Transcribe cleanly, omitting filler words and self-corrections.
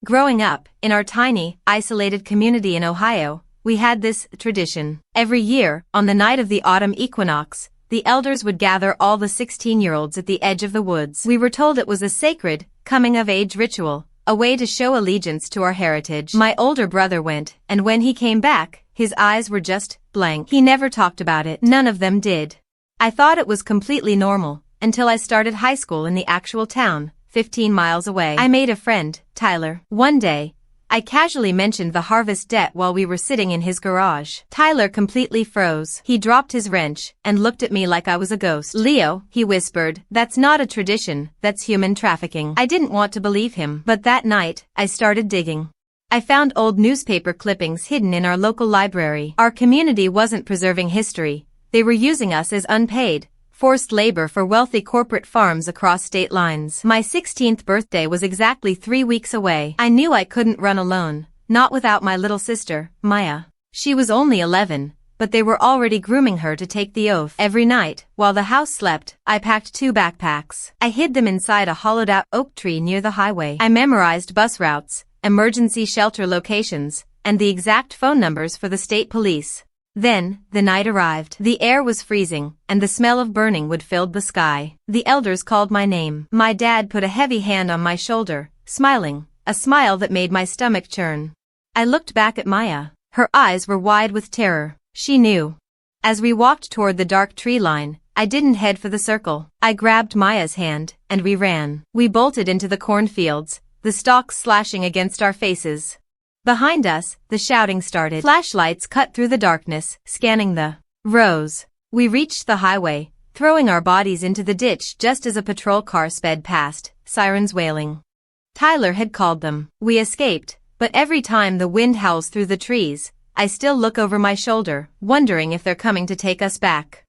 Growing up, in our tiny, isolated community in Ohio, we had this tradition. Every year, on the night of the autumn equinox, the elders would gather all the 16-year-olds at the edge of the woods. We were told it was a sacred, coming-of-age ritual, a way to show allegiance to our heritage. My older brother went, and when he came back, his eyes were just blank. He never talked about it. None of them did. I thought it was completely normal, until I started high school in the actual town, 15 miles away. I made a friend, Tyler. One day, I casually mentioned the harvest debt while we were sitting in his garage. Tyler completely froze. He dropped his wrench and looked at me like I was a ghost. "Leo," he whispered, "that's not a tradition, that's human trafficking." I didn't want to believe him, but that night, I started digging. I found old newspaper clippings hidden in our local library. Our community wasn't preserving history. They were using us as unpaid, forced labor for wealthy corporate farms across state lines. My 16th birthday was exactly 3 weeks away. I knew I couldn't run alone, not without my little sister, Maya. She was only 11, but they were already grooming her to take the oath. Every night, while the house slept, I packed 2 backpacks. I hid them inside a hollowed-out oak tree near the highway. I memorized bus routes, emergency shelter locations, and the exact phone numbers for the state police. Then, the night arrived. The air was freezing, and the smell of burning wood filled the sky. The elders called my name. My dad put a heavy hand on my shoulder, smiling, a smile that made my stomach churn. I looked back at Maya. Her eyes were wide with terror. She knew. As we walked toward the dark tree line, I didn't head for the circle. I grabbed Maya's hand, and we ran. We bolted into the cornfields, the stalks slashing against our faces. Behind us, the shouting started. Flashlights cut through the darkness, scanning the rows. We reached the highway, throwing our bodies into the ditch just as a patrol car sped past, sirens wailing. Tyler had called them. We escaped, but every time the wind howls through the trees, I still look over my shoulder, wondering if they're coming to take us back.